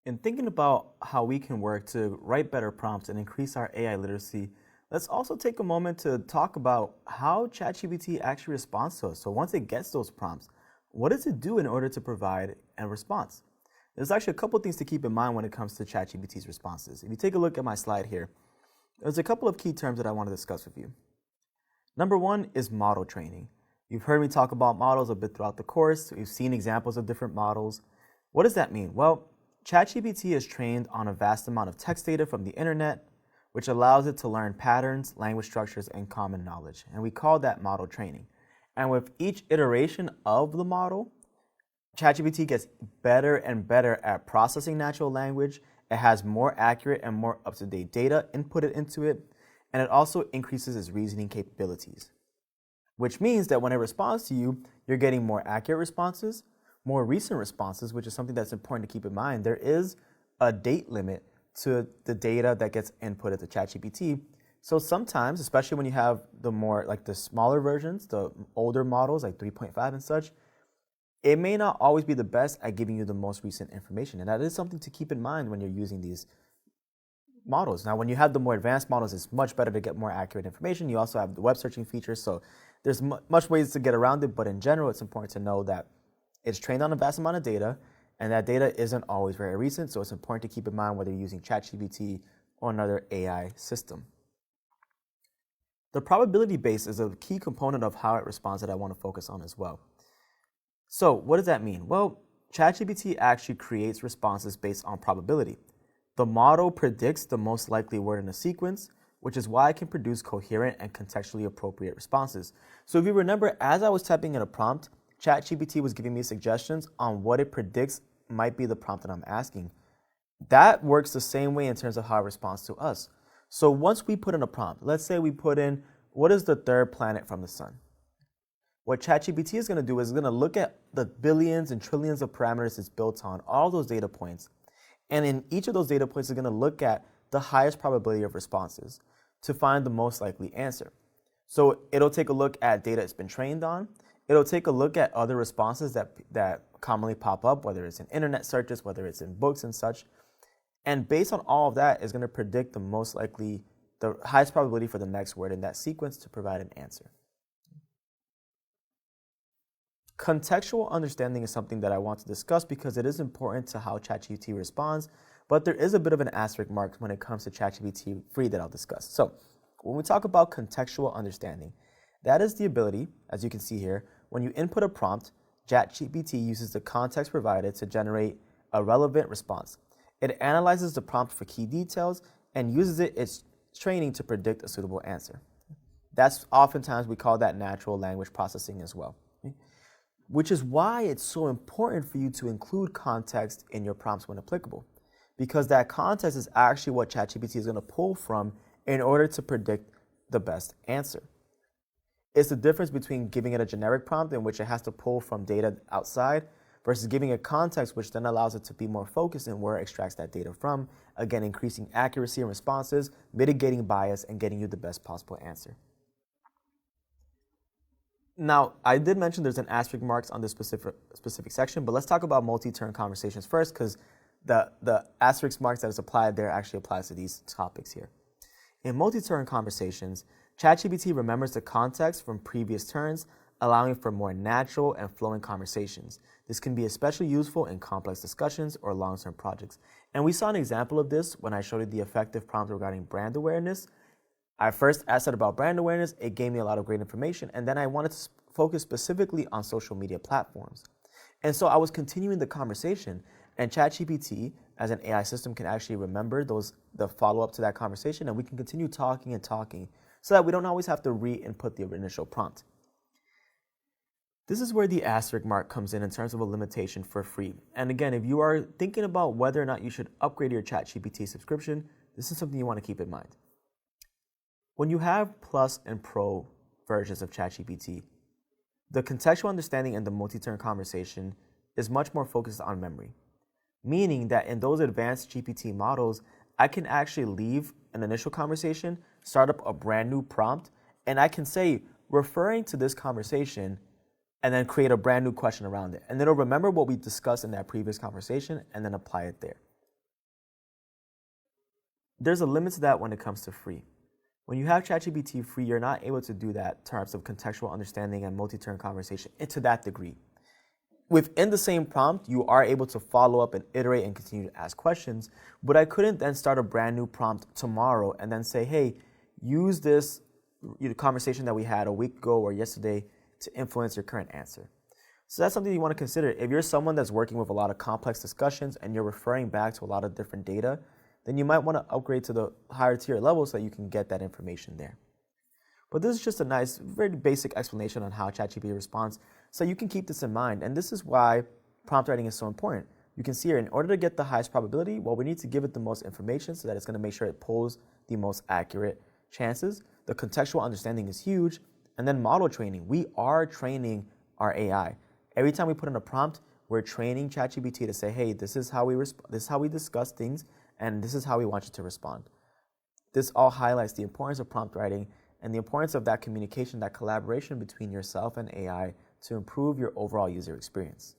In thinking about how we can work to write better prompts and increase our AI literacy, let's also take a moment to talk about how ChatGPT actually responds to us. So once it gets those prompts, what does it do in order to provide a response? There's actually a couple things to keep in mind when it comes to ChatGPT's responses. If you take a look at my slide here, there's a couple of key terms that I want to discuss with you. Number one is model training. You've heard me talk about models a bit throughout the course. We've seen examples of different models. What does that mean? Well, ChatGPT is trained on a vast amount of text data from the internet, which allows it to learn patterns, language structures, and common knowledge. And we call that model training. And with each iteration of the model, ChatGPT gets better and better at processing natural language. It has more accurate and more up-to-date data inputted into it, and it also increases its reasoning capabilities, which means that when it responds to you, you're getting more accurate responses, more recent responses, which is something that's important to keep in mind. There is a date limit to the data that gets inputted to ChatGPT. So sometimes, especially when you have the smaller versions, the older models like 3.5 and such, it may not always be the best at giving you the most recent information. And that is something to keep in mind when you're using these models. Now, when you have the more advanced models, it's much better to get more accurate information. You also have the web searching feature, so there's much ways to get around it, but in general, it's important to know that it's trained on a vast amount of data, and that data isn't always very recent, so it's important to keep in mind whether you're using ChatGPT or another AI system. The probability base is a key component of how it responds that I want to focus on as well. So what does that mean? Well, ChatGPT actually creates responses based on probability. The model predicts the most likely word in a sequence, which is why it can produce coherent and contextually appropriate responses. So if you remember, as I was typing in a prompt, ChatGPT was giving me suggestions on what it predicts might be the prompt that I'm asking. That works the same way in terms of how it responds to us. So once we put in a prompt, let's say we put in, what is the third planet from the sun? What ChatGPT is going to do is going to look at the billions and trillions of parameters it's built on, all those data points. And in each of those data points, it's going to look at the highest probability of responses to find the most likely answer. So it'll take a look at data it's been trained on. It'll take a look at other responses that commonly pop up, whether it's in internet searches, whether it's in books and such. And based on all of that, it's going to predict the highest probability for the next word in that sequence to provide an answer. Contextual understanding is something that I want to discuss because it is important to how ChatGPT responds, but there is a bit of an asterisk mark when it comes to ChatGPT 3 that I'll discuss. So when we talk about contextual understanding, that is the ability, as you can see here, when you input a prompt, ChatGPT uses the context provided to generate a relevant response. It analyzes the prompt for key details and uses its training to predict a suitable answer. That's oftentimes we call that natural language processing as well. Which is why it's so important for you to include context in your prompts when applicable, because that context is actually what ChatGPT is going to pull from in order to predict the best answer. It's the difference between giving it a generic prompt in which it has to pull from data outside versus giving it context, which then allows it to be more focused in where it extracts that data from, again, increasing accuracy in responses, mitigating bias, and getting you the best possible answer. Now, I did mention there's an asterisk marks on this specific section, but let's talk about multi-turn conversations first, because the asterisk marks that is applied there actually applies to these topics here. In multi-turn conversations, ChatGPT remembers the context from previous turns, allowing for more natural and flowing conversations. This can be especially useful in complex discussions or long-term projects. And we saw an example of this when I showed you the effective prompt regarding brand awareness. I first asked it about brand awareness. It gave me a lot of great information. And then I wanted to focus specifically on social media platforms. And so I was continuing the conversation, and ChatGPT, as an AI system, can actually remember the follow-up to that conversation, and we can continue talking and talking so that we don't always have to re-input the initial prompt. This is where the asterisk mark comes in terms of a limitation for free. And again, if you are thinking about whether or not you should upgrade your ChatGPT subscription, this is something you want to keep in mind. When you have Plus and Pro versions of ChatGPT, the contextual understanding and the multi-turn conversation is much more focused on memory, meaning that in those advanced GPT models, I can actually leave an initial conversation, start up a brand new prompt, and I can say, referring to this conversation, and then create a brand new question around it. And it'll remember what we discussed in that previous conversation and then apply it there. there's a limit to that when it comes to free. When you have ChatGPT free, you're not able to do that types of contextual understanding and multi-turn conversation to that degree. Within the same prompt, you are able to follow up and iterate and continue to ask questions, but I couldn't then start a brand new prompt tomorrow and then say, hey, use this conversation that we had a week ago or yesterday to influence your current answer. So that's something you want to consider. If you're someone that's working with a lot of complex discussions and you're referring back to a lot of different data, then you might want to upgrade to the higher tier level so that you can get that information there. But this is just a nice, very basic explanation on how ChatGPT responds, so you can keep this in mind. And this is why prompt writing is so important. You can see here, in order to get the highest probability, well, we need to give it the most information so that it's going to make sure it pulls the most accurate chances. The contextual understanding is huge. And then model training. We are training our AI. Every time we put in a prompt, we're training ChatGPT to say, hey, this is how we discuss things, and this is how we want you to respond. This all highlights the importance of prompt writing and the importance of that communication, that collaboration between yourself and AI to improve your overall user experience.